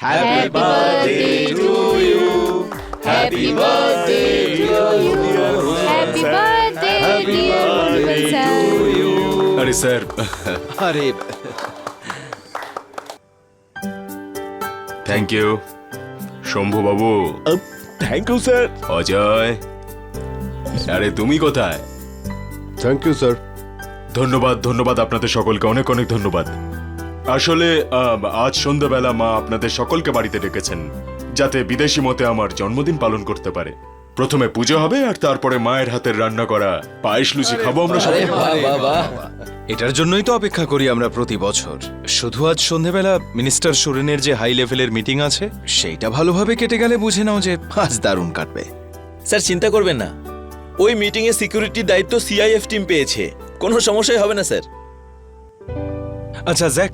Happy birthday to you. Happy birthday to you. Happy birthday, dear Honorable Sir. আরে sir, আরে thank you. Shambhu বাবু, thank you sir. Ajay, আরে তুমি কোথায়? Thank you sir. ধন্যবাদ ধন্যবাদ, আপনাদের সকলকে অনেক অনেক ধন্যবাদ। আসলে আজ সন্ধ্যাবেলা মা আপনাদের সকলকে বাড়িতে ডেকেছেন, যাতে বিদেশি মতে আমার জন্মদিন পালন করতে পারে। প্রথমে পুজো হবে আর তারপরে মায়ের হাতের রান্না করা পায়েস লুচি খাবো আমরা সবাই। এটার জন্যই তো অপেক্ষা করি আমরা প্রতি বছর। শুধু আজ সন্ধেবেলা মিনিস্টার সোরেনের যে হাই লেভেলের মিটিং আছে সেইটা ভালোভাবে কেটে গেলে বুঝে নাও যে আজ দারুণ কাটবে। স্যার চিন্তা করবেন না, ওই মিটিং এ সিকিউরিটির দায়িত্ব সিআইএফ টিম পেয়েছে, কোনো সমস্যাই হবে না স্যার। আচ্ছা জ্যাক,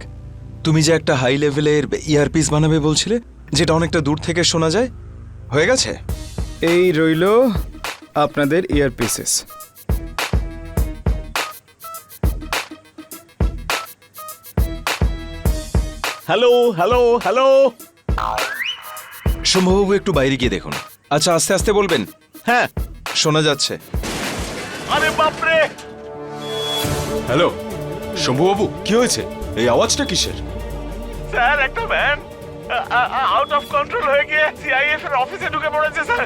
তুমি যে একটা হাই লেভেলের ইয়ারপিস বানাবে বলছিলে, যেটা অনেকটা দূর থেকে শোনা যায়, হয়ে গেছে? এই রইল আপনাদের ইয়ারপিসেস। Hello hello hello. সম্ভববাবু একটু বাইরে গিয়ে দেখুন। আচ্ছা আস্তে আস্তে বলবেন। হ্যাঁ। শোনা যাচ্ছে। আরে বাপরে। হ্যালো শম্ভু বাবু, কি হয়েছে? এই আওয়াজটা কিসের? স্যার একটা ভ্যান আউট অফ কন্ট্রোল হয়ে গিয়ে সিআইএফ এর অফিসে ঢুকে পড়েছে স্যার।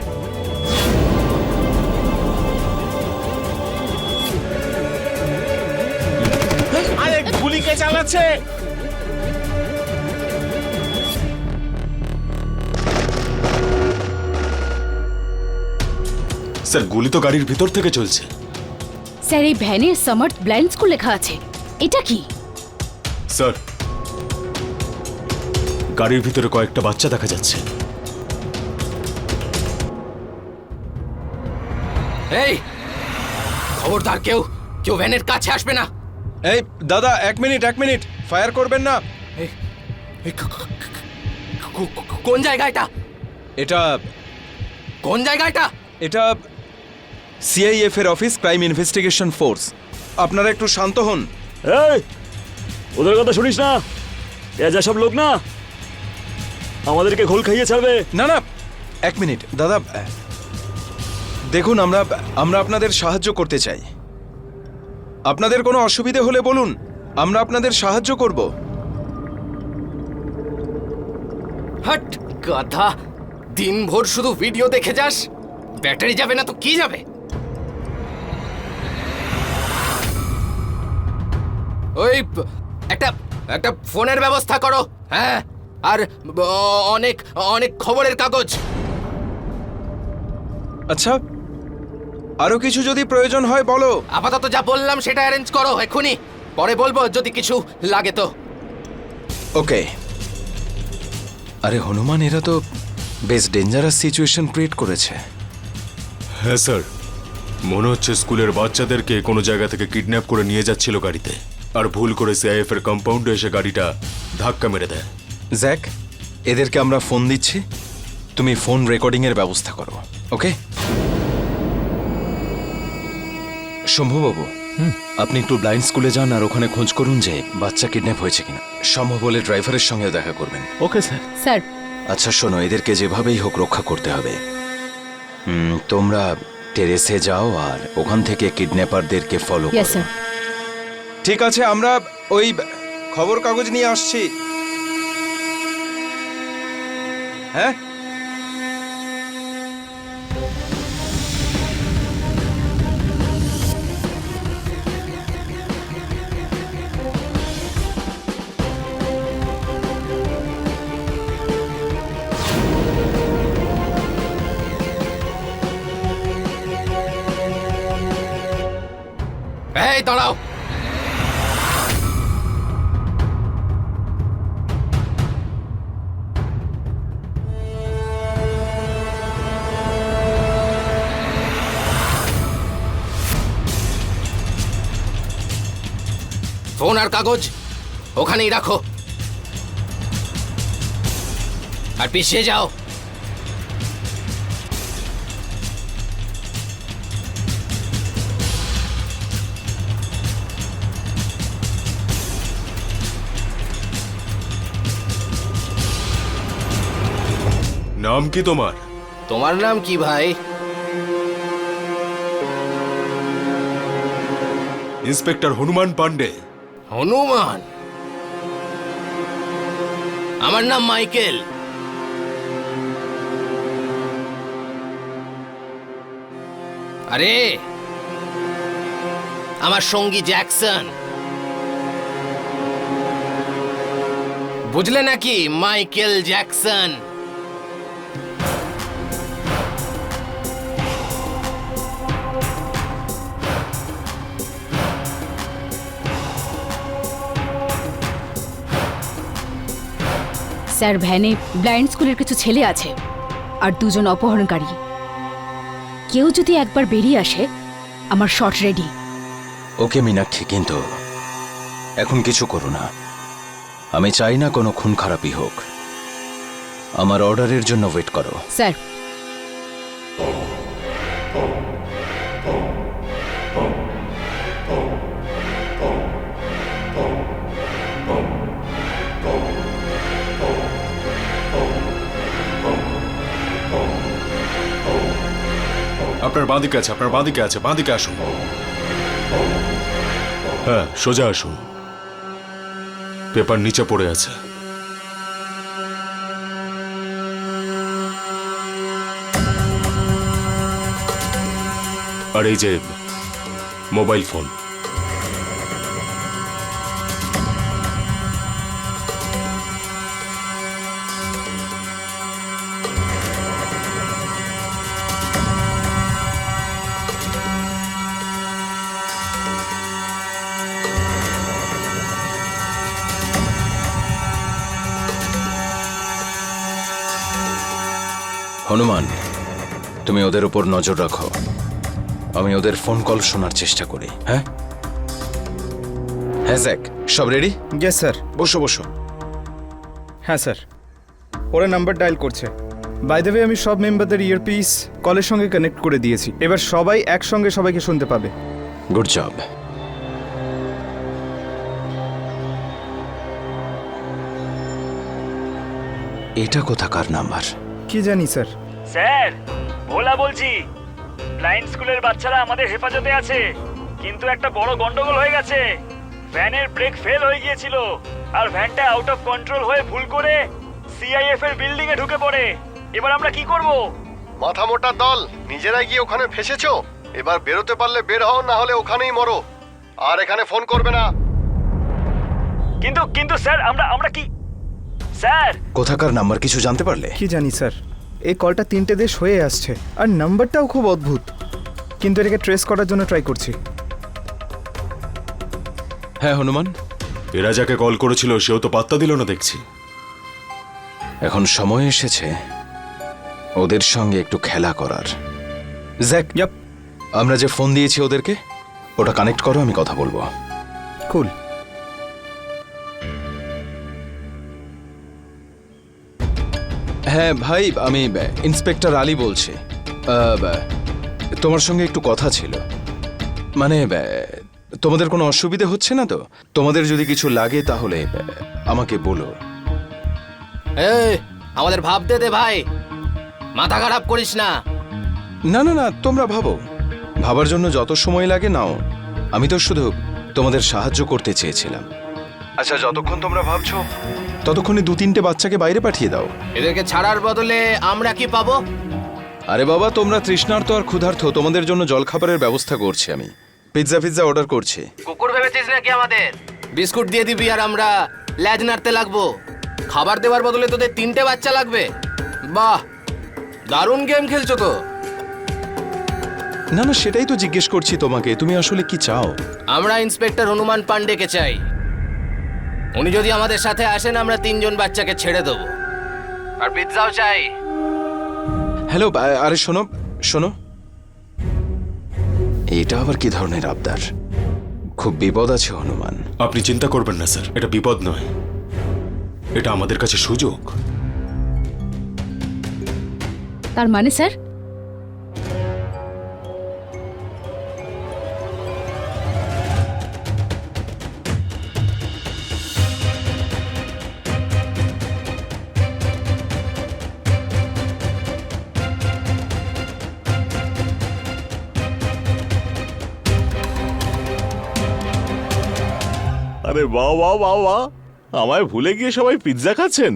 আরে গুলি কে চালাচ্ছে? স্যার, গুলি তো গাড়ির ভিতর থেকে চলছে। স্যার, এই ভ্যানে সামার্থ ব্লাইন্ড স্কুল লেখা আছে, এটা কি? স্যার, গাড়ির ভিতরে কয়েকটা বাচ্চা দেখা যাচ্ছে। এই খবরদার, কেউ ভ্যানের কাছে আসবে না। এই দাদা, এক মিনিট, ফায়ার করবেন না। কোন জায়গা এটা? এটা কোন জায়গা এটা? এটা সিআইএফ এর অফিস, ক্রাইম ইনভেস্টিগেশন ফোর্স। আপনারা একটু শান্ত হন। এই ওদের কথা শুনিস না, এ যা সব লোক না আমাদেরকে ঘোল খাইয়ে ছাড়বে। না না, এক মিনিট দাদা, দেখুন আমরা আপনাদের সাহায্য করতে চাই। আপনাদের কোনো অসুবিধে হলে বলুন, আমরা আপনাদের সাহায্য করব। হাট গাধা, দিনভর শুধু ভিডিও দেখে যাস, ব্যাটারি যাবে না তো কি যাবে? ওই একটা ফোনের ব্যবস্থা করো। হ্যাঁ, আর অনেক খবরের কাগজ। আচ্ছা, আরো কিছু যদি প্রয়োজন হয় বলো। আপাতত যা বললাম সেটা অ্যারেঞ্জ করো এক্ষুনি, পরে বলবো যদি কিছু লাগে তো। ওকে। আরে হনুমান, এরা তো বেশ ডেঞ্জারাস সিচুয়েশন ক্রিয়েট করেছে। হ্যাঁ স্যার, মনে হচ্ছে স্কুলের বাচ্চাদেরকে কোনো জায়গা থেকে কিডন্যাপ করে নিয়ে যাচ্ছিল গাড়িতে, আর ভুল করে সিআইএফ এর কম্পাউন্ডে এসে গাড়িটা ধাক্কা মেরে দেয়। জ্যাক, এদেরকে আমরা ফোন দিচ্ছি, তুমি ফোন রেকর্ডিং এর ব্যবস্থা করো। ওকে শম্ভুবাবু, আপনি একটু ব্লাইন্ড স্কুলে যান আর ওখানে খোঁজ করুন যে বাচ্চা কিডন্যাপ হয়েছে কিনা। সম্ভব হলে ড্রাইভারের সঙ্গে দেখা করবেন। Okay sir. স্যার, আচ্ছা শোনো, এদেরকে যেভাবেই হোক রক্ষা করতে হবে। তোমরা টেরেসে যাও আর ওখান থেকে কিডন্যাপারদেরকে ফলো ইয়েস করো। স্যার। ঠিক আছে, আমরা ওই খবর কাগজ নিয়ে আসছি। হ্যাঁ, এই দাঁড়াও, ফোন আর কাগজ ওখানেই রাখো আর পিছিয়ে যাও। নাম কি তোমার? তোমার নাম কি ভাই? ইন্সপেক্টর হনুমান পান্ডে। হনুমান? আমার নাম মাইকেল। আরে আমার সঙ্গী জ্যাকসন। বুঝলে নাকি? Michael Jackson. স্যার, ভ্যানে ব্লাইন্ড স্কুলের কিছু ছেলে আছে আর দুজন অপহরণকারী। কেউ যদি একবার বেরিয়ে আসে, আমার শট রেডি। ওকে মীনাক্ষী, কিন্তু এখন কিছু করো না। আমি চাই না কোনো খুন খারাপি হোক। আমার অর্ডারের জন্য ওয়েট করো। স্যার, আপনার বাঁদিকে আছে, আপনার বাঁদিকে আছে, বাঁদিকে আসুন। হ্যাঁ, সোজা আসুন। পেপার নিচে পড়ে আছে। আর এই যে মোবাইল ফোন। হনুমান, তুমি ওদের উপর নজর রাখো। আমি ওদের ফোন কল শোনার চেষ্টা করি। হ্যাঁ হ্যাঁ জ্যাক, সব রেডি? Yes sir. বসো বসো। হ্যাঁ স্যার, ওরা নাম্বার ডায়াল করছে। বাই দ্য ওয়ে, আমি সব মেম্বারদের ইয়ারপিস কলের সঙ্গে কানেক্ট করে দিয়েছি। এবার সবাই একসঙ্গে সবাইকে শুনতে পাবে। Good job. এটা কোথাকার নাম্বার? কি জানি স্যার। স্যার, ভোলা বলছি। ব্লাইন্ড স্কুলের বাচ্চারা আমাদের হেফাজতে আছে, কিন্তু একটা বড় গন্ডগোল হয়ে গেছে। ভ্যানের ব্রেক ফেল হয়ে গিয়েছিল আর ভ্যানটা আউট অফ কন্ট্রোল হয়ে ভুল করে সিআইএফ এর বিল্ডিং এ ঢুকে পড়ে। এবার আমরা কি করব? মাথা মোটা দল, নিজেরাই গিয়ে ওখানে ফেসেছো। এবার বেরোতে পারলে বের হও, না হলে ওখানেই মরো। আর এখানে ফোন করবে না। কিন্তু স্যার, আমরা কি? স্যার, কোথাকার নাম্বার কিছু জানতে পারলে? কি জানি স্যার, এই কলটা 3টে দেশ হয়ে আসছে আর নাম্বারটাও খুব অদ্ভুত। কিন্তু এটাকে ট্রেস করার জন্য ট্রাই করছি। হ্যাঁ হনুমান, এরা যাকে কল করেছিল সেও তো পাত্তা দিল না দেখছি। এখন সময় এসেছে ওদের সঙ্গে একটু খেলা করার। জ্যাক, ইয়াপ, আমরা যে ফোন দিয়েছি ওদেরকে, ওটা কানেক্ট করো, আমি কথা বলবো। কুল। হ্যাঁ ভাই, আমি ইন্সপেক্টর আলী বলছি। তোমার সঙ্গে একটু কথা ছিল। মানে তোমাদের কোনো অসুবিধে হচ্ছে না তো? তোমাদের যদি কিছু লাগে তাহলে আমাকে বলো। এই, আমাদের ভাবতে দে ভাই, মাথা খারাপ করিস না। না না না, তোমরা ভাবো। ভাবার জন্য যত সময় লাগে নাও। আমি তো শুধু তোমাদের সাহায্য করতে চেয়েছিলাম। আচ্ছা, যতক্ষণ তোমরা ভাবছো ততক্ষণে 2-3টে বাচ্চাকে বাইরে পাঠিয়ে দাও। এদেরকে ছাড়ার বদলে আমরা কি পাবো? আরে বাবা, তোমরা তৃষ্ণার্ত আর ক্ষুধার্ত, তোমাদের জন্য জলখাবারের ব্যবস্থা করছি আমি। পিৎজা অর্ডার করছি। কুকুর ভেবেছিস নাকি আমাদের? বিস্কুট দিয়ে দিবি আর আমরা ল্যাজ নাড়তে লাগবো? খাবার দেওয়ার বদলে তোদের 3টে বাচ্চা লাগবে? বাহ, দারুণ গেম খেলছো তো। না না, সেটাই তো জিজ্ঞেস করছি তোমাকে, তুমি আসলে কি চাও? আমরা ইন্সপেক্টর হনুমান পান্ডেকে চাই। উনি যদি আমাদের সাথে আসেন, আমরা 3জন বাচ্চাকে ছেড়ে দেবো। আর পিৎজাও চাই। হ্যালো, আরে শোনো শোনো, এটা আবার কি ধরনের আবদার? খুব বিপদ আছে হনুমান। আপনি চিন্তা করবেন না স্যার, এটা বিপদ নয়, এটা আমাদের কাছে সুযোগ। তার মানে স্যার? আরে বাহ বাহ বাহ বাহ, আমায় ভুলে গিয়ে সবাই পিৎজা খাচ্ছেন।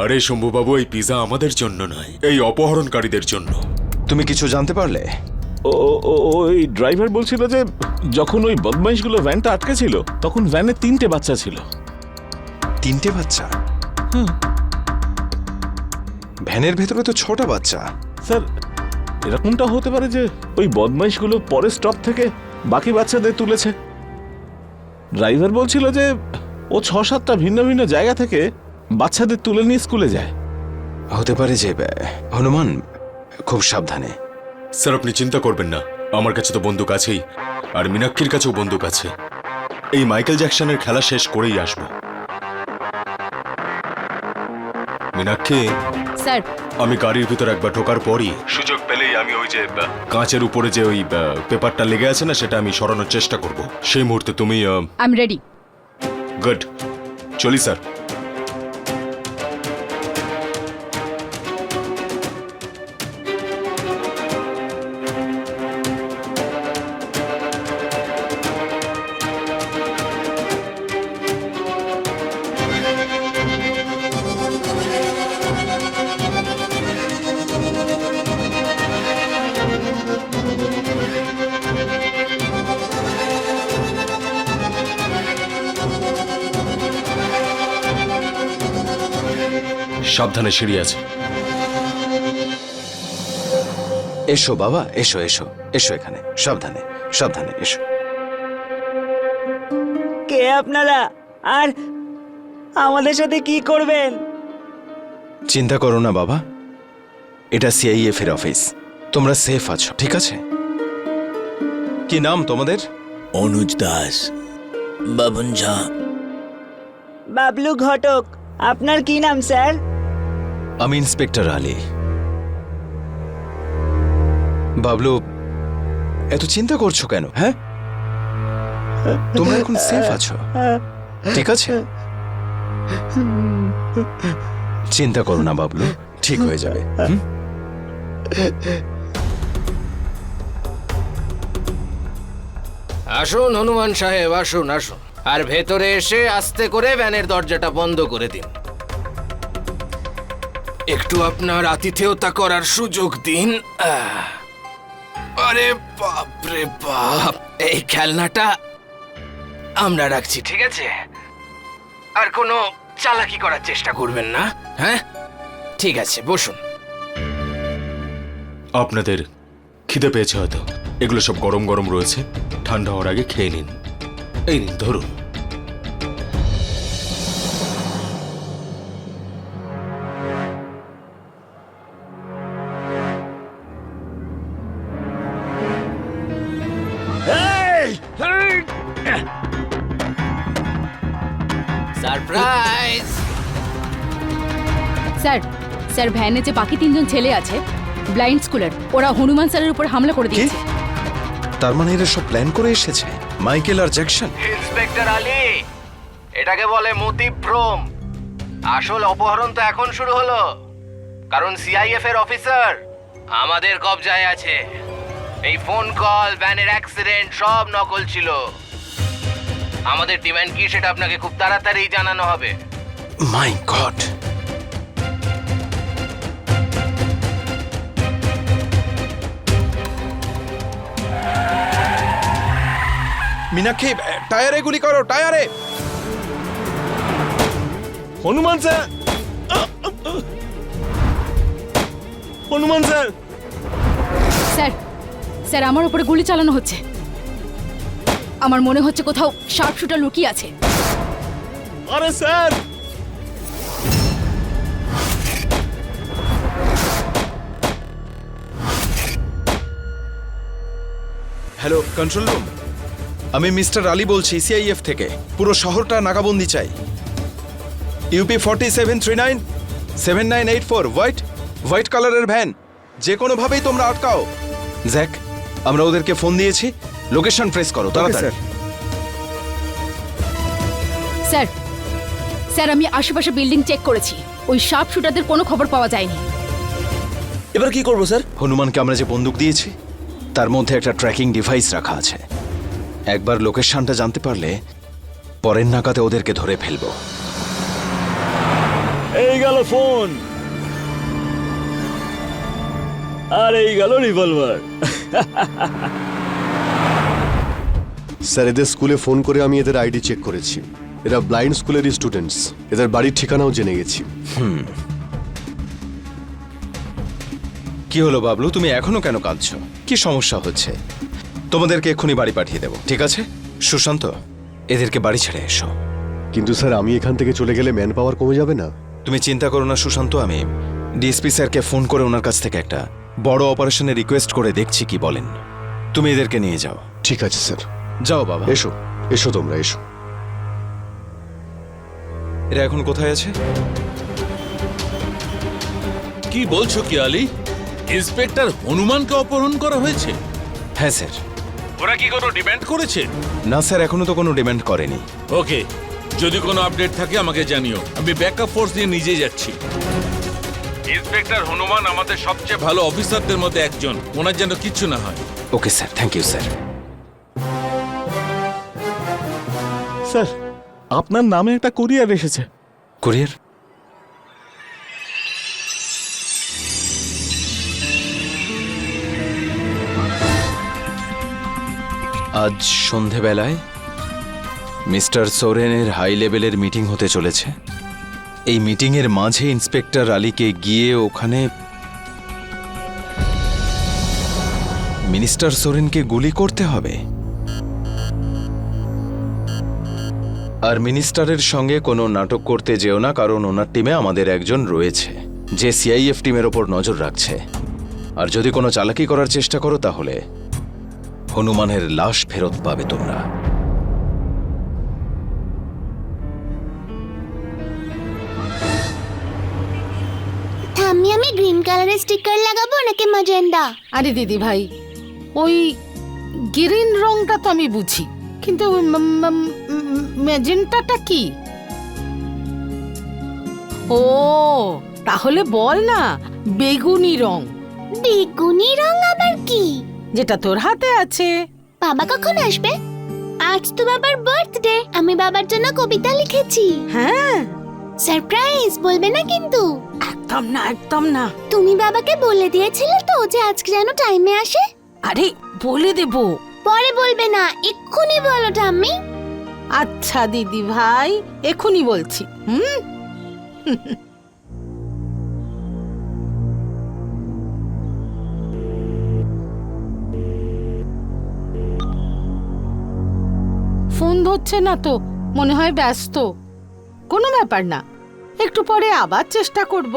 আরে শম্ভুবাবু, এই পিজা আমাদের জন্য নয়, এই অপহরণকারীদের জন্য। তুমি কিছু জানতে পারলে? ওই ড্রাইভার বলছিল যে যখন ওই বদমাইশগুলো ভ্যানটা আটকে ছিল তখন ভ্যানে 3টে বাচ্চা ছিল। 3টে বাচ্চা? ভ্যানের ভেতরে তো 6টা বাচ্চা। স্যার, এরকমটা হতে পারে যে ওই বদমাইশগুলো পরের স্টপ থেকে বাকি বাচ্চাদের তুলেছে। ড্রাইভার বলছিল যে ও 6-7টা ভিন্ন ভিন্ন জায়গা থেকে বাচ্চাদের তুলে নিয়ে স্কুলে যায়। হতে পারে যে হনুমান, খুব সাবধানে। স্যার, আপনি চিন্তা করবেন না, আমার কাছে তো বন্দুক আছেই, আর মীনাক্ষীর কাছেও বন্দুক আছে। এই মাইকেল জ্যাকসনের খেলা শেষ করেই আসবো। মীনাক্ষী, স্যার, আমি গাড়ির ভিতর একবার ঢোকার পরই সুযোগ পেলেই আমি ওই যে কাঁচের উপরে যে ওই পেপারটা লেগে আছে না, সেটা আমি সরানোর চেষ্টা করব। সেই মুহূর্তে তুমি আই এম রেডি। গুড, চলি স্যার। সাবধানে, সিঁড়ি আছে। এসো বাবা, এসো এসো এসো, এখানে সাবধানে সাবধানে এসো। কে আপনারা আর আমাদের সাথে কি করবেন? চিন্তা করো না বাবা, এটা সিআইএফ এর অফিস, তোমরা সেফ আছো, ঠিক আছে? কি নাম তোমাদের? অনুজ দাস, বাবন ঝা। বাবলু ঘটক। আপনার কি নাম স্যার? আমি ইন্সপেক্টর আলী। বাবলু, এত চিন্তা করছো কেন? হ্যাঁ, তোমরা এখন সেফ আছো, ঠিক আছে? চিন্তা করো না বাবলু, ঠিক হয়ে যাবে। আসুন হনুমান সাহেব, আসুন আসুন, আর ভেতরে এসে আস্তে করে ভ্যানের দরজাটা বন্ধ করে দিন। একটু আপনার আতিথেয়তা করার সুযোগ দিন। আরে বাপ রে বাপ, এই খেলনাটা আমরা রাখছি, ঠিক আছে? আর কোনো চালাকি করার চেষ্টা করবেন না, হ্যাঁ? ঠিক আছে, বসুন। আপনাদের খিদে পেয়েছে হয়তো, এগুলো সব গরম গরম রয়েছে, ঠান্ডা হওয়ার আগে খেয়ে নিন। এই নিন, ধরুন। সারপ্রাইজ! স্যার, স্যার ভ্যানে যে বাকি 3জন ছেলে আছে ব্লাইন্ড স্কুলের, ওরা হনুমান স্যারের উপর হামলা করে দিয়েছে। তার মানে এরা সব প্ল্যান করে এসেছে, মাইকেল আর জ্যাকসন। ইন্সপেক্টর আলী, এটাকে বলে মতিভ্রম। আসল অপহরণ তো এখন শুরু হলো, কারণ সিআইএফ এর অফিসার আমাদের কবজায় আছে। এই ফোন কল, ভ্যানের অ্যাক্সিডেন্ট সব নকল ছিল। আমাদের ডিমান্ড কি সেটা আপনাকে খুব তাড়াতাড়ি জানানো হবে। মাই গড! মীনাক্ষী, টায়ারে গুলি করো, টায়ারে! Hanuman sir, Hanuman sir! Sir, sir আমার উপরে গুলি চালানো হচ্ছে। আমার মনে হচ্ছে কোথাও শার্প শুটার লুকিয়ে আছে। আরে স্যার! হ্যালো, কন্ট্রোল রুম, আমি মিস্টার আলী বলছি সিআইএফ থেকে। পুরো শহরটা নাকাবন্দি চাই। ইউপি 4739 7984 হোয়াইট কালারের ভ্যান, যে কোনোভাবেই তোমরা আটকাও। জ্যাক, আমরা ওদেরকে ফোন দিয়েছি, লোকেশন ট্রেস করো তাড়াতাড়ি। স্যার, স্যার আমি আশেপাশে বিল্ডিং চেক করেছি, ওই শার্প শুটারদের কোনো খবর পাওয়া যায়নি। এবার কি করবো স্যার? হনুমানকে আমরা যে বন্দুক দিয়েছি তার মধ্যে একটা ট্র্যাকিং ডিভাইস রাখা আছে। একবার লোকেশনটা জানতে পারলে পরের নাগাদে ওদেরকে ধরে ফেলবো। এই গেল ফোন, আর এই গেল রিভলভার। স্যার, এদের স্কুলে ফোন করে আমি এদের আইডি চেক করেছি। এরা ব্লাইন্ড স্কুলেরই স্টুডেন্টস। এদের বাড়ির ঠিকানাও জেনে গেছি। কি হলো বাবলু, তুমি এখনো কেন কাঁদছো? কি সমস্যা হচ্ছে? তোমাদেরকে এক্ষুনি বাড়ি পাঠিয়ে দেবো, ঠিক আছে? সুশান্ত, এদেরকে বাড়ি ছেড়ে এসো। কিন্তু স্যার, আমি এখান থেকে চলে গেলে ম্যান পাওয়ার কমে যাবে না? তুমি চিন্তা করো না সুশান্ত, আমি ডিএসপি স্যারকে ফোন করে ওনার কাছ থেকে একটা বড় অপারেশনের রিকোয়েস্ট করে দেখছি কি বলেন। তুমি এদেরকে নিয়ে যাও। ঠিক আছে স্যার। যাও বাবা। এসো, এসো তোমরা এসো। এরা এখন কোথায় আছে? কি বলছো কি আলী? ইন্সপেক্টর হনুমানকে অপহরণ করা হয়েছে? হ্যাঁ স্যার। ওরা কি কোনো ডিমান্ড করেছে? না স্যার, এখনো তো কোনো ডিমান্ড করেনি। ওকে, যদি কোনো আপডেট থাকে আমাকে জানিও। আমি ব্যাকআপ ফোর্স নিয়ে নিজে যাচ্ছি। ইন্সপেক্টর হনুমান আমাদের সবচেয়ে ভালো অফিসারদের মধ্যে একজন। ওনার যেন কিচ্ছু না হয়। Okay sir, thank you sir. Sir, আপনার নামে একটা কুরিয়ার এসেছে। কুরিয়ার? আজ সন্ধেবেলায় মিস্টার সোরেনের হাই লেভেলের মিটিং হতে চলেছে। এই মিটিংয়ের মাঝে ইন্সপেক্টর আলীকে গিয়ে ওখানে মিনিস্টার সোরেনকে গুলি করতে হবে। আর মিনিস্টারের সঙ্গে কোনো নাটক করতে যেও না, কারণ ওনার টিমে আমাদের একজন রয়েছে যে সিআইএফ টিমের ওপর নজর রাখছে। আর যদি কোনো চালাকি করার চেষ্টা করো তাহলে হনুমানের লাশ ফেরত পাবে তোমরা। আমি গ্রিন কালারের স্টিকার লাগাবো নাকি ম্যাজেন্ডা? আরে দিদি ভাই, ওই গ্রিন রংটা তো আমি বুঝি, কিন্তু ম্যাজেন্টাটা কি? ও তাহলে বল না, বেগুনি রং। বেগুনি রং আবার কি? যেটা তোর হাতে আছে। বাবা কখন আসবে? আজ তো বাবার বার্থডে। আমি বাবার জন্য কবিতা লিখেছি। হ্যাঁ, সারপ্রাইজ, বলবে না কিন্তু। একদম না, একদম না। তুমি বাবাকে বলে দিয়েছিলে তো যে আজকে যেন টাইমে আসে? আরে বলে দেব। পরে বলবে না, এক্ষুনি বলো ঠাম্মি। আচ্ছা দিদি ভাই, এখনই বলছি। ফোন ধরছে না তো, মনে হয় ব্যস্ত। কোনো ব্যাপার না, একটু পরে আবার চেষ্টা করব।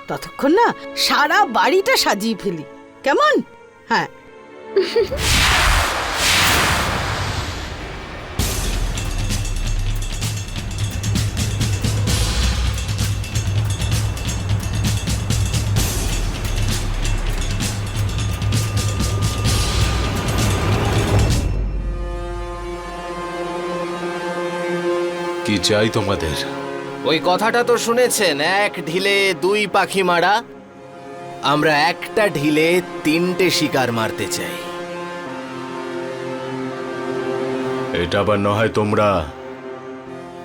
ততক্ষণ না সারা বাড়িটা সাজিয়ে ফেলি, কেমন? হ্যাঁ। কি চাই তোমাদের? ওই কথাটা তো শুনেছেন, এক ঢিলে দুই পাখি মারা। আমরা একটা ঢিলে তিনটে শিকার মারতে চাই। এটা আবার না হয় তোমরা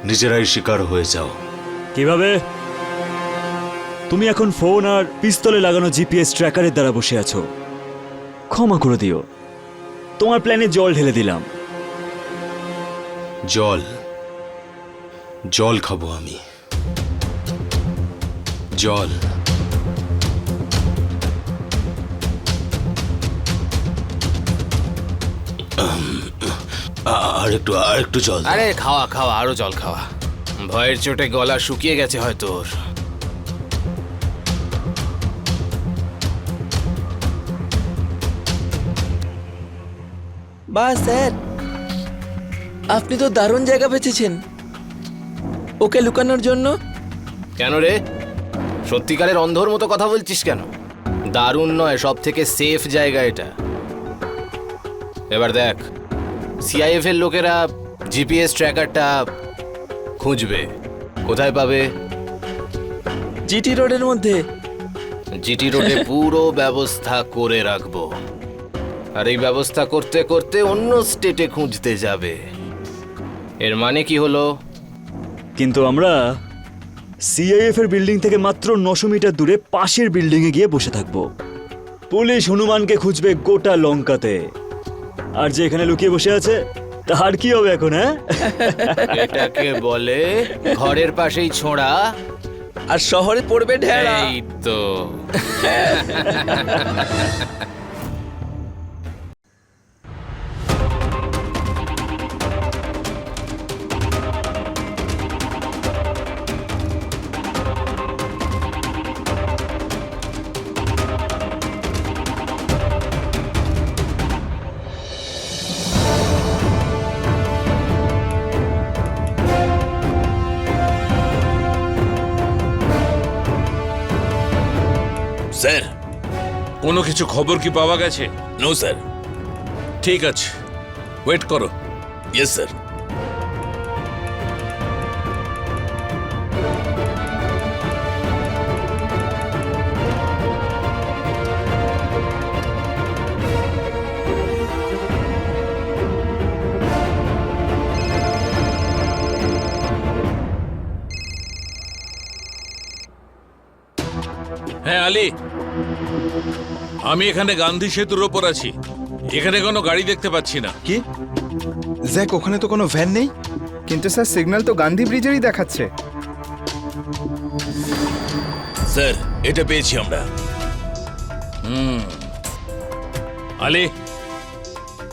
নিজেরাই শিকার হয়ে যাও। কিভাবে? তুমি এখন ফোন আর পিস্তলে লাগানো জিপিএস ট্র্যাকারের দ্বারা বসে আছো। ক্ষমা করে দিও, তোমার প্ল্যানে জল ঢেলে দিলাম। জল? জল খাবো আমি? জল? আর একটু জল দাও। আরে খাওয়া খাওয়া, আরো জল খাওয়া। ভয়ের চোটে গলা শুকিয়ে গেছে হয়তো ওর। বাহ স্যার, আপনি তো দারুণ জায়গা বেছেছেন ওকে লুকানোর জন্য। কেন রে, সত্যিকারের অন্ধর মতো কথা বলছিস কেন? দারুণ নয়, সব থেকে সেফ জায়গা এটা। এবার দেখ, সিআইএফ এর লোকেরা জিপিএস ট্র্যাকারটা খুঁজবে। কোথায় পাবে? জিটি রোডের মধ্যে। জিটি রোডে পুরো ব্যবস্থা করে রাখবো। আর এই ব্যবস্থা করতে করতে অন্য স্টেটে খুঁজতে যাবে। এর মানে কি হলো? কিন্তু আমরা সিআইএফ এর বিল্ডিং থেকে মাত্র 900 মিটার দূরে পাশের বিল্ডিং এ গিয়ে বসে থাকবো। পুলিশ হনুমানকে খুঁজবে গোটা লঙ্কাতে, আর যে এখানে লুকিয়ে বসে আছে তার কি হবে এখন? হ্যাঁ, এটাকে বলে ঘরের পাশেই ছোঁড়া আর শহরে পড়বে ঢেড়া। এই তো। স্যার, কোনো কিছু খবর কি পাওয়া গেছে? No sir. ঠিক আছে, ওয়েট করো। Yes sir. হ্যাঁ আলী, আমি এখানে গান্ধী সেতুর ওপর আছি। এখানে কোনো গাড়ি দেখতে পাচ্ছি না। কি জ্যাক, ওখানে তো কোনো ভ্যান নেই। কিন্তু স্যার সিগন্যাল তো গান্ধী ব্রিজেরই দেখাচ্ছে। স্যার, এটা পেয়েছি আমরা। আলী,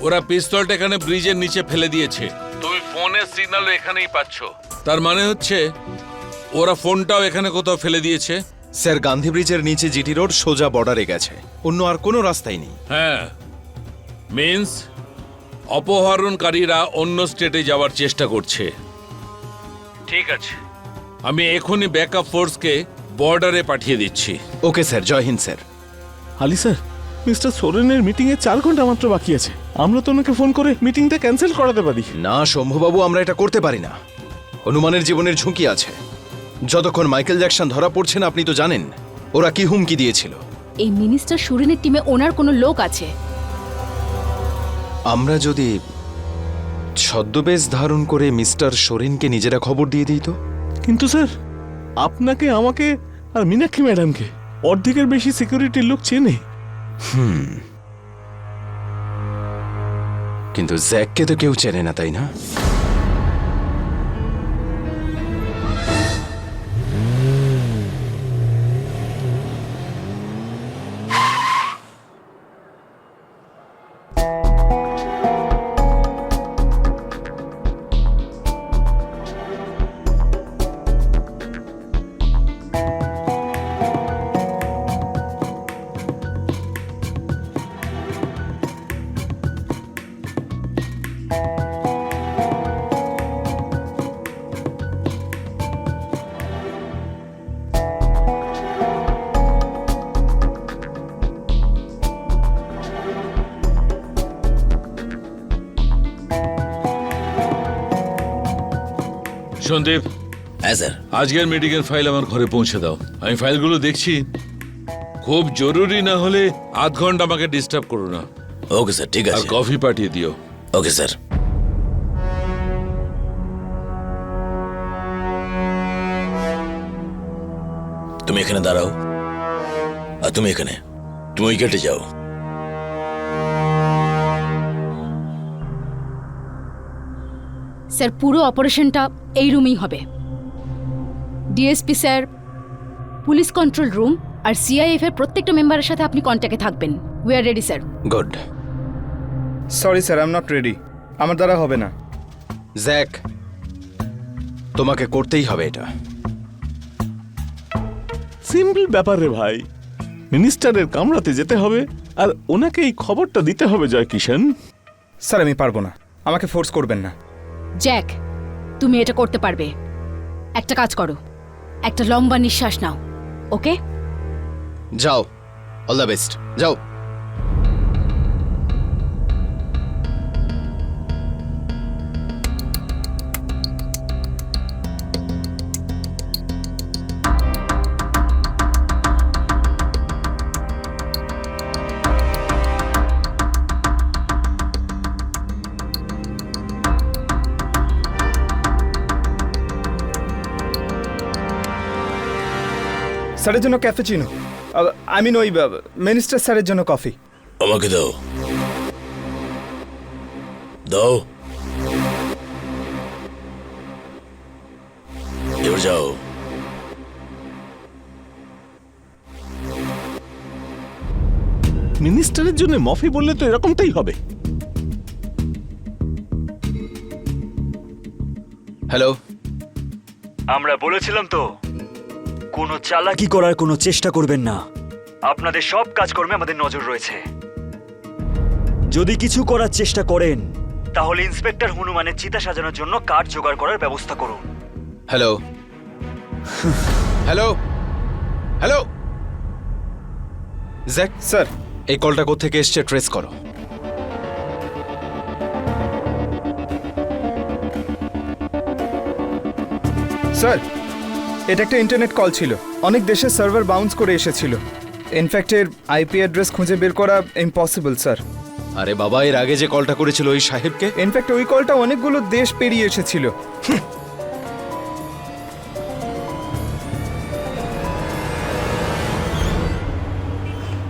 ওরা পিস্তলটা এখানে ব্রিজের নিচে ফেলে দিয়েছে। তুমি ফোনের সিগন্যালও এখানেই পাচ্ছ। তার মানে হচ্ছে ওরা ফোনটাও এখানে কোথাও ফেলে দিয়েছে। স্যার, গান্ধী ব্রিজের নিচে জিটি রোড সোজা বর্ডারে গেছে, অন্য আর কোনো রাস্তাই নেই। হ্যাঁ, মিন্স অপহরণকারীরা অন্য স্টেটে যাওয়ার চেষ্টা করছে। ঠিক আছে, আমি এখনই ব্যাকআপ ফোর্সকে বর্ডারে পাঠিয়ে দিচ্ছি। ওকে স্যার, জয় হিন্দ স্যার। আলি স্যার, মিস্টার সোরেনের মিটিং এ 4 ঘন্টা মাত্র বাকি আছে। আমরা তো ওনাকে ফোন করে মিটিংটা ক্যান্সেল করাতে পারি। না শম্ভুবাবু, আমরা এটা করতে পারি না। হনুমানের জীবনের ঝুঁকি আছে। যতক্ষণ মাইকেল জ্যাকসন ধরা পড়ছে না, আপনি তো জানেন ওরা কি হুমকি দিয়েছিল। এই মিনিস্টার সুরেনের টিমে ওনার কোনো লোক আছে। আমরা যদি ছদ্মবেশ ধারণ করে মিস্টার সোরেনকে নিজেরা খবর দিয়ে দিই তো? কিন্তু স্যার, আপনাকে, আমাকে আর মীনাক্ষী ম্যাডামকে অর্ধেকের বেশি সিকিউরিটির লোক চেনে। কিন্তু জ্যাককে তো কেউ চেনে না, তাই না? সন্দীপ, হ্যাঁ স্যার। আজকের মিটিং এর ফাইল আমার ঘরে পৌঁছে দাও। আমি ফাইলগুলো দেখছি। খুব জরুরি না হলে আধ ঘন্টা আমাকে ডিস্টার্ব করো না। ওকে স্যার, ঠিক আর আছে। কফি পাঠিয়ে দিও। Okay sir. তুমি এখানে দাঁড়াও, আর তুমি এখানে, তুমি উইকেটে যাও। স্যার, পুরো অপারেশনটা এই রুমেই হবে। DSP sir, police control room আর সিআইএফ এর প্রত্যেকটা মেম্বারের সাথে আপনি কন্ট্যাক্টে থাকবেন। We are ready sir. Good. Sorry sir, I am not ready. আমার দ্বারা হবে না। জ্যাক, তোমাকে করতেই হবে এটা। সিম্পল ব্যাপার রে ভাই। মিনিস্টারের কামরাতে যেতে হবে আর ওনাকে এই খবরটা দিতে হবে। জয় কিষণ স্যার, আমি পারবো না, আমাকে ফোর্স করবেন না। জ্যাক, তুমি এটা করতে পারবে। একটা কাজ করো, একটা লম্বা নিঃশ্বাস নাও। ওকে, যাও, অল দ্য বেস্ট, যাও। স্যারের জন্য ক্যাফেচিনো, আই মিন ওই মিনিস্টার স্যারের জন্য কফি। আমাকে দাও দাও, এবার যাও। মিনিস্টারের জন্য মফি বললে তো এরকমটাই হবে। হ্যালো, আমরা বলেছিলাম তো কোনো চালাকি করার কোনো চেষ্টা করবেন না। আপনাদের সব কাজকর্মে আমাদের নজর রয়েছে। যদি কিছু করার চেষ্টা করেন তাহলে ইন্সপেক্টর হনুমানের চিতা সাজানোর জন্য কাঠ জোগাড় করার ব্যবস্থা করুন। Hello, hello, hello. Jack, sir, এই কলটা কোত্থেকে এসছে ট্রেস করো। স্যার, এটা একটা ইন্টারনেট কল ছিল। অনেক দেশের সার্ভার বাউন্স করে এসেছিল। ইনফ্যাক্ট এর আইপি অ্যাড্রেস খুঁজে বের করা ইম্পসিবল স্যার। আরে বাবা, এর আগে যে কলটা করেছিল ওই সাহেবকে? ইনফ্যাক্ট ওই কলটা অনেকগুলো দেশ পেরিয়ে এসেছিল।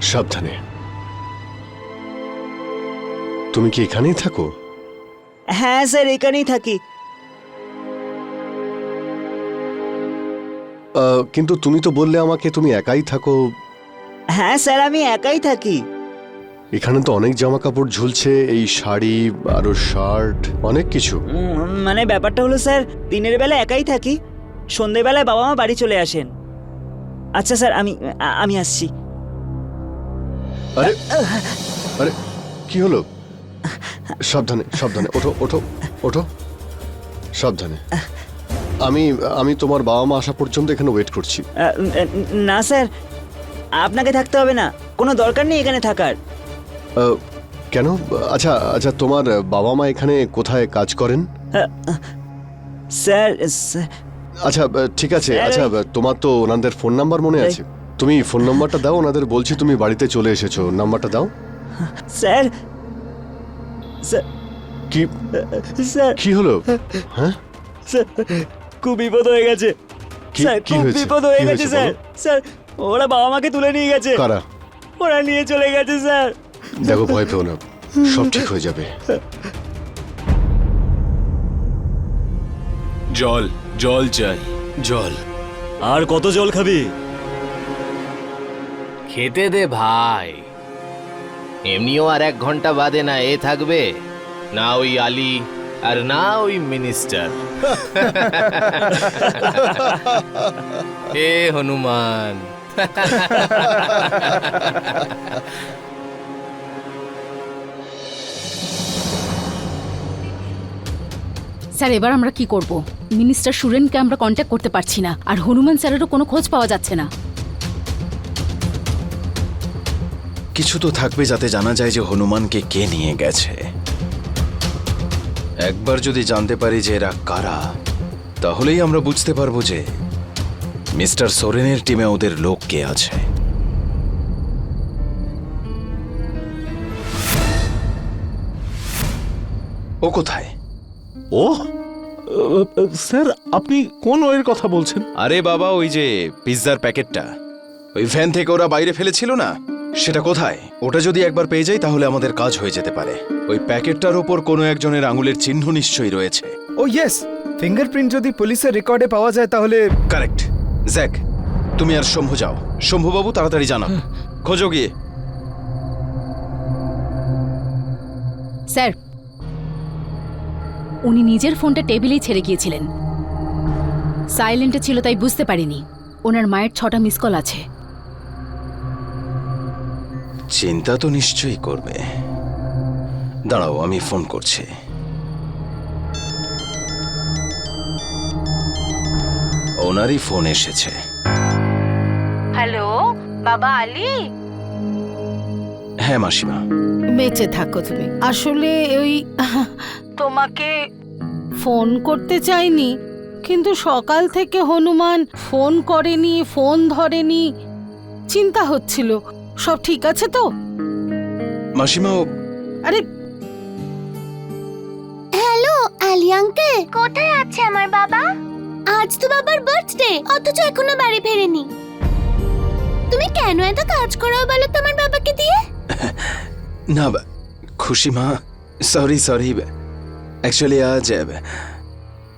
সাবধানে। তুমি কি এখানেই থাকো? হ্যাঁ স্যার, এখানেই থাকি। কিন্তু তুমি তো বললে আমাকে তুমি একাই থাকো। হ্যাঁ স্যার, আমি একাই থাকি। এখানে তো অনেক জামা কাপড় ঝুলছে, এই শাড়ি আরো শার্ট, অনেক কিছু। মানে ব্যাপারটা হলো স্যার, দিনের বেলা একাই থাকি, সন্ধ্যেবেলায় বাবা মা বাড়ি চলে আসেন। আচ্ছা স্যার, আমি আসছি। আরে আরে, কি হলো? সাবধানে সাবধানে, ওঠো ওঠো ওঠো, সাবধানে। আমি তোমার বাবা মা আসা পর্যন্ত এখানে ওয়েট করছি। না স্যার, আপনাকে থাকতে হবে না, কোনো দরকার নেই এখানে থাকার। কেন? আচ্ছা আচ্ছা, তোমার বাবা মা এখানে কোথায় কাজ করেন? স্যার, আচ্ছা ঠিক আছে। আচ্ছা, তোমার তো ওনাদের ফোন নাম্বার মনে আছে? তুমি ফোন নাম্বারটা দাও ওনাদের, বলছি তুমি বাড়িতে চলে এসেছো, নাম্বারটা দাও। স্যার, কি স্যার, কি হলো? হ্যাঁ, স্যার, খুব বিপদ হয়ে গেছে স্যার, কি খুব হয়েছে? বিপদ হয়ে কি গেছে হয়েছে স্যার। বলো? স্যার, ওরা বাবা মাকে তুলে নিয়ে গেছে। কারা? ওরা নিয়ে চলে গেছে স্যার। দেখো, ভয় পেও না, সব ঠিক হয়ে যাবে। জল জল চাই, জল। আর কত জল খাবি? খেতে দে ভাই, এমনিও আর 1 ঘন্টা বাদে না এ থাকবে, না ওই আলী আর না ওই মিনিস্টার। এ হনুমান। স্যার, এবার আমরা কি করব? মিনিস্টার সুরেনকে আমরা কন্ট্যাক্ট করতে পারছি না, আর হনুমান স্যারেরও কোনো খোঁজ পাওয়া যাচ্ছে না। কিছু তো থাকবে যাতে জানা যায় যে হনুমানকে কে নিয়ে গেছে। একবার যদি জানতে পারি যে এরা কারা, তাহলেই আমরা বুঝতে পারবো যে মিস্টার সোরেনের টিমে ওদের লোক কে আছে। ও কোথায়? ও স্যার, আপনি কোন ওয়ের কথা বলছেন? আরে বাবা, ওই যে পিৎজার প্যাকেটটা ওই ভ্যান থেকে ওরা বাইরে ফেলেছিল না, সেটা কোথায়? ওটা যদি একবার পেয়ে যাই তাহলে আমাদের কাজ হয়ে যেতে পারে। ওই প্যাকেটটার ওপর কোনো একজনের আঙুলের চিহ্ন নিশ্চয়ই রয়েছে। ও ইয়েস, ফিঙ্গারপ্রিন্ট যদি পুলিশের রেকর্ডে পাওয়া যায় তাহলে। কারেক্ট। জ্যাক, তুমি আর শম্ভু যাও। শম্ভুবাবু, তাড়াতাড়ি জানাও, খোঁজো গিয়ে। স্যার, উনি নিজের ফোনটা টেবিলেই ছেড়ে গিয়েছিলেন। সাইলেন্টে ছিল তাই বুঝতে পারিনি। ওনার মায়ের 6টা মিস কল আছে। চিন্তা তো নিশ্চয়ই করবে। দাঁড়াও, আমি ফোন করছি। ওনারই ফোন এসেছে। হ্যালো, বাবা আলী? হ্যাঁ মাসিমা। বেঁচে থাকো তুমি। আসলে ওই তোমাকে ফোন করতে চাইনি, কিন্তু সকাল থেকে হনুমান ফোন করেনি, ফোন ধরেনি, চিন্তা হচ্ছিল। সব ঠিক আছে তো? মাসিমা, আরে হ্যালো আলী আঙ্কেল, কোথায় আছে আমার বাবা? আজ তো বাবার বার্থডে, অথচ এখনো বাড়ি ফেরেনি। তুমি কেন এত কাজ করাও বলো তোমার বাবাকে দিয়ে? না খুশি মা, সরি অ্যাকচুয়ালি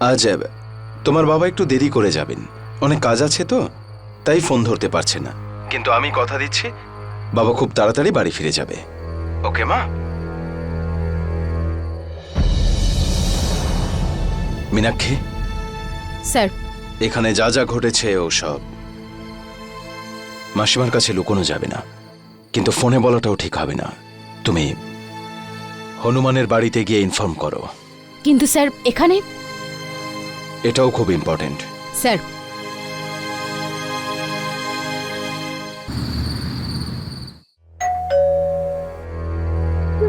আজ তোমার বাবা একটু দেরি করে যাবেন, অনেক কাজ আছে তো, তাই ফোন ধরতে পারছে না। কিন্তু আমি কথা দিচ্ছি বাবা খুব তাড়াতাড়ি বাড়ি ফিরে যাবে। ওকে মা? মীনাক্ষী, স্যার, এখানে যা যা ঘটেছে ও সব মাসিমার কাছে লুকোনো যাবে না, কিন্তু ফোনে বলাটাও ঠিক হবে না। তুমি হনুমানের বাড়িতে গিয়ে ইনফর্ম করো। কিন্তু স্যার এখানে এটাও খুব ইম্পর্টেন্ট। স্যার,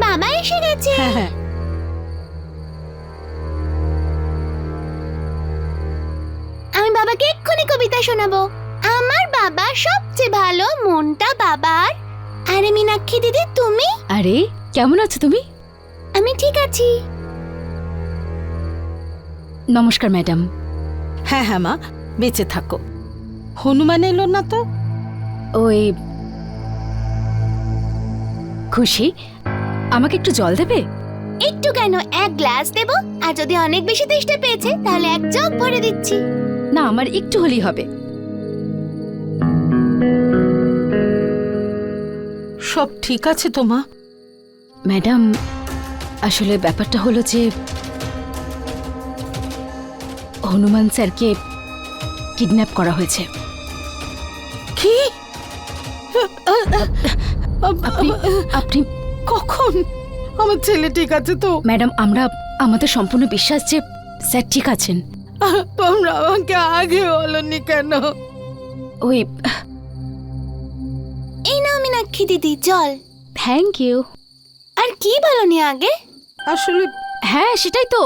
বাবা এসে গেছে। হ্যাঁ, আমি বাবাকে এক্ষুনি কবিতা শোনাবো। আমার বাবা সবচেয়ে ভালো, মনটা বাবার। আরে মীনাক্ষী দিদি, তুমি? আরে কেমন আছো তুমি? আমি ঠিক আছি। নমস্কার ম্যাডাম। হ্যাঁ হ্যাঁ মা, বেঁচে থাকো। হনুমান এলো না তো? ওই খুশি, আমাকে একটু জল দেবে? একটু কেন, 1 গ্লাস দেবো। আর যদি অনেক বেশি তেষ্টা পেয়েছে তাহলে 1 জগ ভরে দিচ্ছি। না, আমার একটু হলেই হবে। সব ঠিক আছে তো মা? ম্যাডাম, আসলে ব্যাপারটা হলো যে হনুমান স্যারকে কিডন্যাপ করা হয়েছে। কি? আপনি কখন? আমার ছেলে ঠিক আছে তো? ম্যাডাম, আমাদের সম্পূর্ণ বিশ্বাস যে স্যার ঠিক আছেন। তোমরা আমাকে আগে বলনি কেন? ওই এই নাও মীনাক্ষী দিদি জল। Thank you. আর কি বলনি আগে? আসলে হ্যাঁ, সেটাই তো।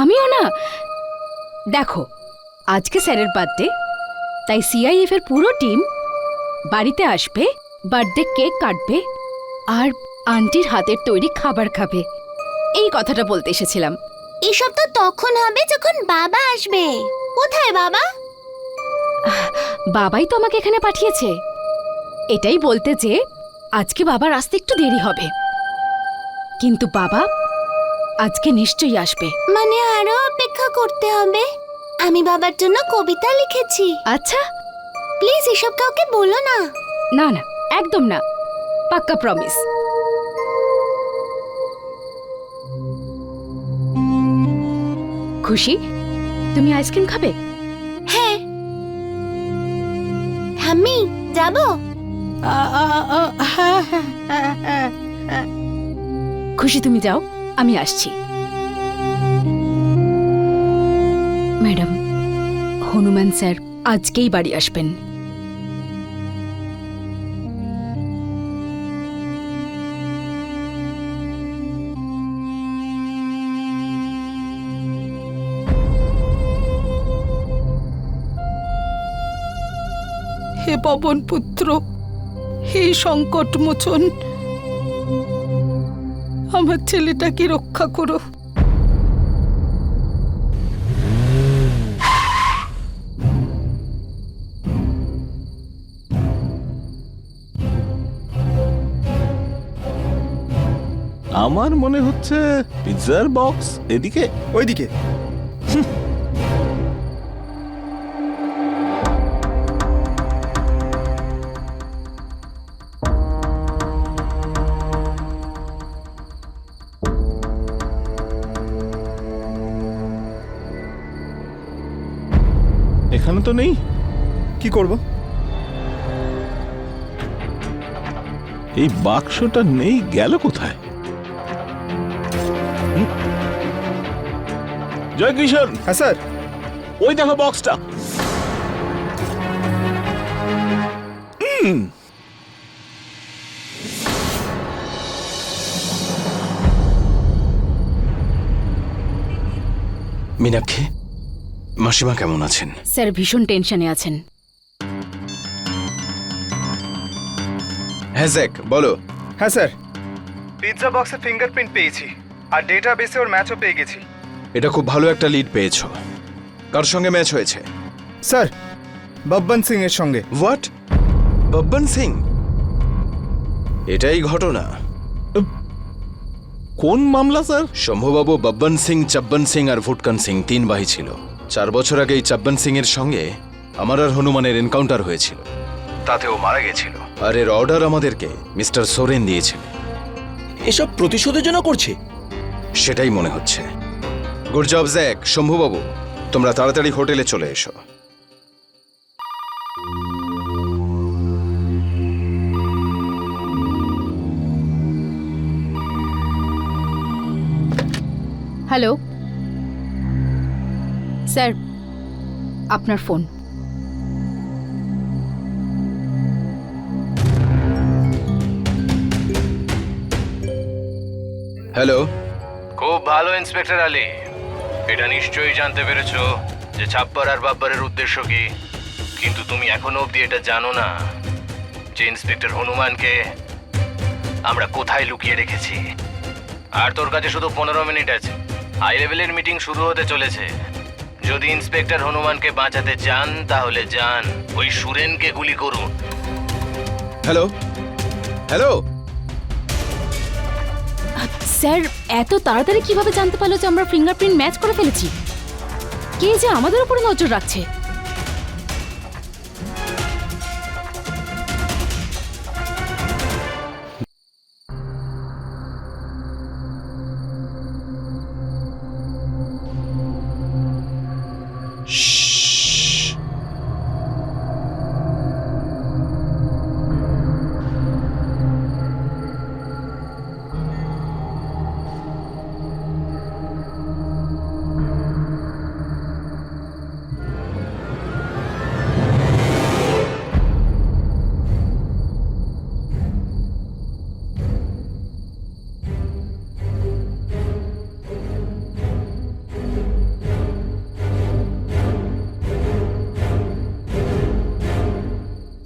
আমিও না, দেখো আজকে স্যারের বার্থডে, তাই সিআইএফ এর পুরো টিম বাড়িতে আসবে, বার্থডে কেক কাটবে আর আন্টির হাতের তৈরি খাবার খাবে। এই কথাটা বলতে এসেছিলাম। এসব তো তখন হবে যখন বাবা আসবে। কোথায় বাবা? বাবাই তো আমাকে এখানে পাঠিয়েছে। এটাই বলতে যে আজকে বাবার আসতে একটু দেরি হবে, কিন্তু বাবা আজকে নিশ্চয়ই আসবে। মানে আরো অপেক্ষা করতে হবে? আমি বাবার জন্য কবিতা লিখেছি। আচ্ছা, প্লিজ এসব কাউকে বলো না। না না, একদম না, পাক্কা প্রমিস। খুশি, তুমি আইসক্রিম খাবে? হ্যাঁ। ঠাম্মি, যাবো? হ্যাঁ হ্যাঁ হ্যাঁ হ্যাঁ। খুশি, তুমি যাও, আমি আসছি। ম্যাডাম, হনুমান স্যার আজকেই বাড়ি আসবেন। হে পবন পুত্র, হে সংকট মোচন, আমার ছেলেটাকে রক্ষা করো। আমার মনে হচ্ছে পিৎজার বক্স এদিকে। ওইদিকে। এখানে তো নেই। কি করব? এই বাক্সটা নেই, গেল কোথায়? জয় কিশোর। হ্যাঁ স্যার। ওই দেখো বক্সটা। মীনাক্ষী, মাসিমা কেমন আছেন? স্যার ভীষণ টেনশনে আছেন। হ্যাঁ জ্যাক, বলো। হ্যাঁ স্যার, পিৎজা বক্সে ফিঙ্গারপ্রিন্ট পেয়েছি আর ডেটাবেসে ওর ম্যাচও পেয়ে গেছি। এটা খুব ভালো একটা লিড পেয়েছো। কার সঙ্গে ম্যাচ হয়েছে? স্যার, বব্বন সিং এর সঙ্গে। হোয়াট? বব্বন সিং, এটাই ঘটনা। কোন মামলা স্যার? শম্ভুবাবু বব্বন সিং, চব্বন সিং আর ভুটকন সিং 3 ভাই ছিল। 4 বছর আগে এই চব্বন সিং এর সঙ্গে আমার আর হনুমানের এনকাউন্টার হয়েছিল, তাতে ও মারা গেছিল। আর এর অর্ডার আমাদেরকে মিস্টার সোরেন দিয়েছিল। এসব প্রতিশোধের জন্য করছে। সেটাই মনে হচ্ছে। Good job Jack. শম্ভুবাবু, তোমরা তাড়াতাড়ি হোটেলে চলে এসো। হ্যালো স্যার, আপনার ফোন। হ্যালো। খুব ভালো ইন্সপেক্টর আলী, এটা নিশ্চয়ই জানতে পেরেছো যে ছাপ্পার আর বাব্বারের উদ্দেশ্য কি, কিন্তু তুমি এখনো অবধি এটা জানো না যে ইন্সপেক্টর হনুমানকে আমরা কোথায় লুকিয়ে রেখেছি। আর তোর কাছে শুধু 15 মিনিট আছে, হাই লেভেলের মিটিং শুরু হতে চলেছে। যদি ইন্সপেক্টর হনুমানকে বাঁচাতে চান তাহলে যান, ওই সুরেনকে গুলি করুন। Hello hello. স্যার, এত তাড়াতাড়ি কিভাবে জানতে পারলো যে আমরা ফিঙ্গারপ্রিন্ট ম্যাচ করে ফেলেছি? কে যে আমাদের উপরে নজর রাখছে?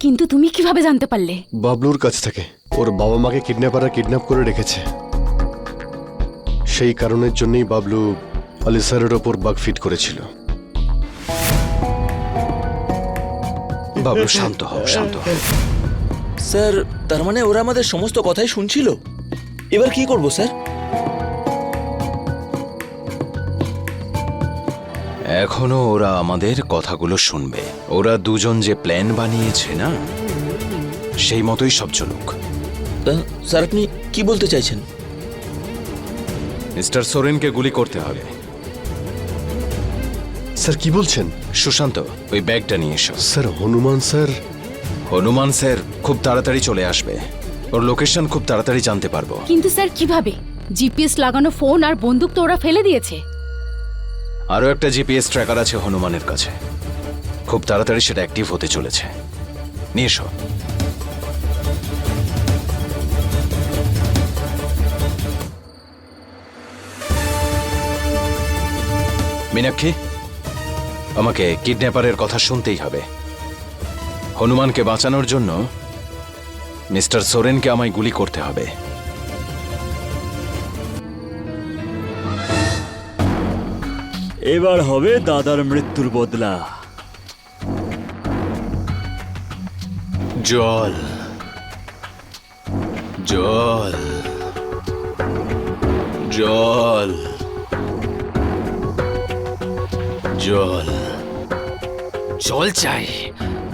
কিন্তু তুমি কিভাবে জানতে পারলে? বাবলুর কাছ থেকে। ওর বাবা মাকে কিডন্যাপাররা কিডন্যাপ করে রেখেছে। সেই কারণের জন্যই বাবলু আলি স্যারের ওপর বাগ ফিট করেছিল। বাবলু শান্ত হও, শান্ত হও। স্যার, তার মানে ওরা আমাদের সমস্ত কথাই শুনছিল। এবার কি করব স্যার? এখনো ওরা আমাদের কথাগুলো শুনবে। ওরা দুজন যে প্ল্যান বানিয়েছে না, সেই মতোই সব চলুক। স্যার, আপনি কি বলতে চাইছেন? মিস্টার সোরেনকে গুলি করতে হবে। স্যার কি বলছেন? সুশান্ত, ওই ব্যাগটা নিয়ে এসো। Sir Hanuman sir? Hanuman sir খুব তাড়াতাড়ি চলে আসবে। ওর লোকেশন খুব তাড়াতাড়ি জানতে পারবো। কিন্তু স্যার কিভাবে? জিপিএস লাগানো ফোন আর বন্দুক তো ওরা ফেলে দিয়েছে। আরও একটা জিপিএস ট্র্যাকার আছে হনুমানের কাছে, খুব তাড়াতাড়ি সেটা অ্যাক্টিভ হতে চলেছে। নিয়ে এসো। মীনাক্ষী, আমাকে কিডন্যাপারের কথা শুনতেই হবে। হনুমানকে বাঁচানোর জন্য মিস্টার সোরেনকে আমায় গুলি করতে হবে। এবার হবে দাদার মৃত্যুর বদলা। জল জল জল জল জল চাই,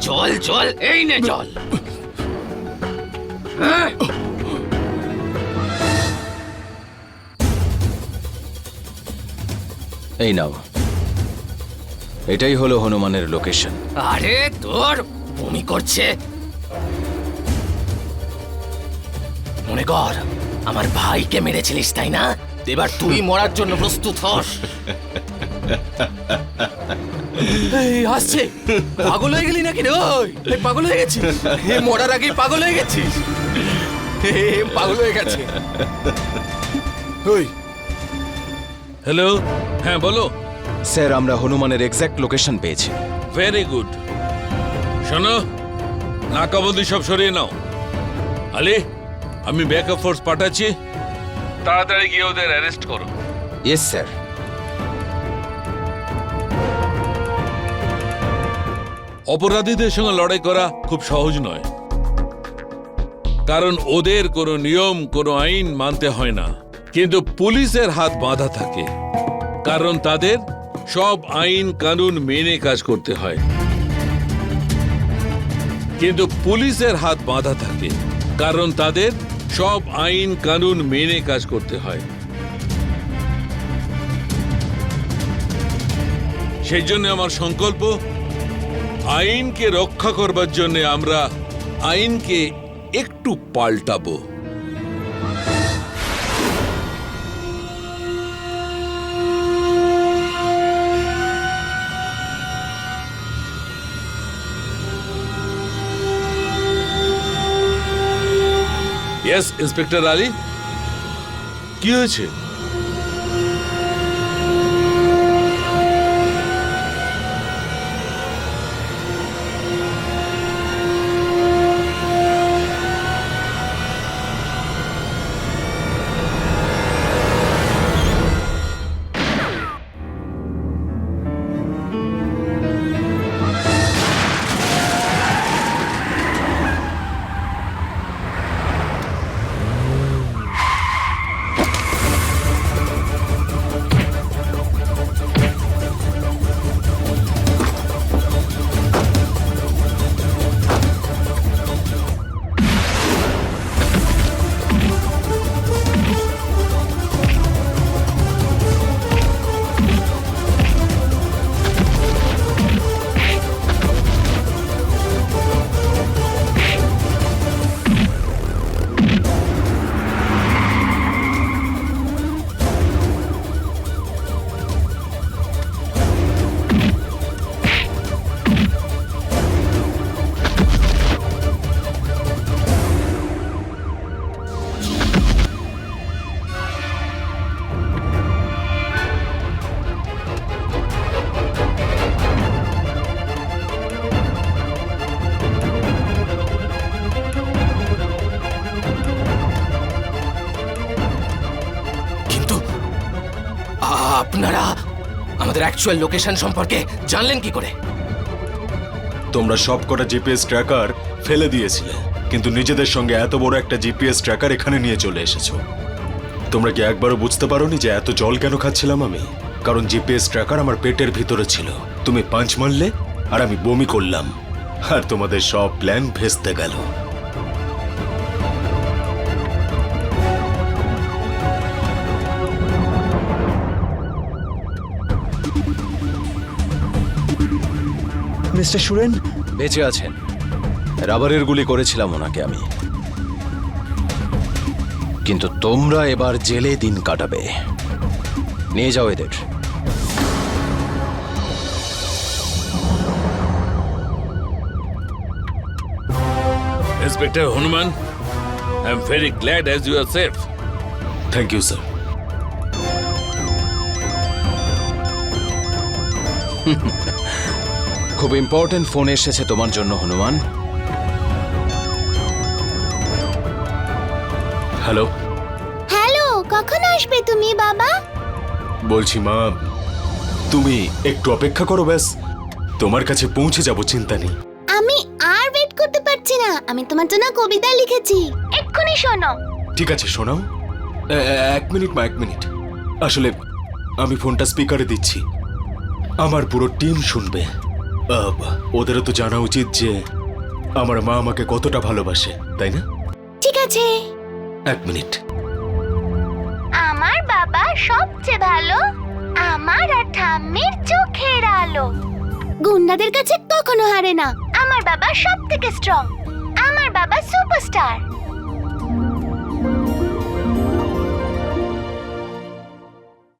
জল জল, এই নে জল। এই নাও, এটাই হলো হনুমানের লোকেশন। আরে তোর বমি করছে। মনে কর আমার ভাইকে মেরেছিলিস, তাই না? এবার তুই মরার জন্য প্রস্তুত হস। আসছে। পাগল হয়ে গেলি নাকি রে? ওই পাগল হয়ে গেছিস? মরার আগেই পাগল হয়ে গেছিস? পাগল হয়ে গেছে। হ্যালো, হ্যাঁ বলো। স্যার, আমরা হনুমানের এক্স্যাক্ট লোকেশন পেয়েছি। Very good. শোনো, নাকাবন্দি সব সরিয়ে নাও। আলী, আমি ব্যাকআপ ফোর্স পাঠাচ্ছি, তাড়াতাড়ি গিয়ে ওদের অ্যারেস্ট করো। Yes sir. অপরাধীদের সঙ্গে লড়াই করা খুব সহজ নয়। কারণ ওদের কোনো নিয়ম কোনো আইন মানতে হয় না, কিন্তু পুলিশের হাত বাঁধা থাকে কারণ তাদের সব আইন কানুন মেনে কাজ করতে হয়। কিন্তু পুলিশের হাত বাঁধা থাকে কারণ তাদের সব আইন কানুন মেনে কাজ করতে হয়। সেই জন্য আমার সংকল্প, আইনকে রক্ষা করবার জন্য আমরা আইনকে একটু পাল্টাবো। ইয়েস ইন্সপেক্টর আলী, কি হয়েছে? আপনারা আমাদের অ্যাকচুয়াল লোকেশন সম্পর্কে জানলেন কি করে? তোমরা সব কটা জিপিএস ট্র্যাকার ফেলে দিয়েছিলে, কিন্তু নিজেদের সঙ্গে এত বড় একটা জিপিএস ট্র্যাকার এখানে নিয়ে চলে এসেছো। তোমরা কি একবারও বুঝতে পারোনি যে এত জল কেন খাচ্ছিলাম আমি? কারণ জিপিএস ট্র্যাকার আমার পেটের ভিতরে ছিল। তুমি পাঁচ মারলে আর আমি বমি করলাম, আর তোমাদের সব প্ল্যান ভেস্তে গেল। মিস্টার সুরেন বেঁচে আছেন। রাবারের গুলি করেছিলাম ওনাকে আমি, কিন্তু তোমরা এবার জেলে দিন কাটাবে। নিয়ে যাও এদের। Inspector Hanuman, I am very glad as you are safe. Thank you sir. খুব ইম্পর্টেন্ট ফোন এসেছে তোমার জন্য হনুমান। হ্যালো। হ্যালো, কখন আসবে তুমি বাবা? বলছি মা, তুমি একটু অপেক্ষা করো, ব্যাস তোমার কাছে পৌঁছে যাব, চিন্তা নেই। আমি আর ওয়েট করতে পারছি না। আমি তোমার জন্য কবিতা লিখেছি, এক্ষুনি শোনো। ঠিক আছে, শোনাও। এক মিনিট মা, এক মিনিট। আসলে আমি ফোনটা স্পিকারে দিচ্ছি, আমার পুরো টিম শুনবে। ওদেরও তো জানা উচিত যে আমার মা আমাকে কতটা ভালোবাসে, তাই না? ঠিক আছে। এক মিনিট। আমার বাবা সবচেয়ে ভালো, আমার আর ঠাম্মির চোখের আলো। গুন্ডাদের কাছে কখনো হারে না। আমার বাবা সব থেকে স্ট্রং। আমার বাবা সুপারস্টার।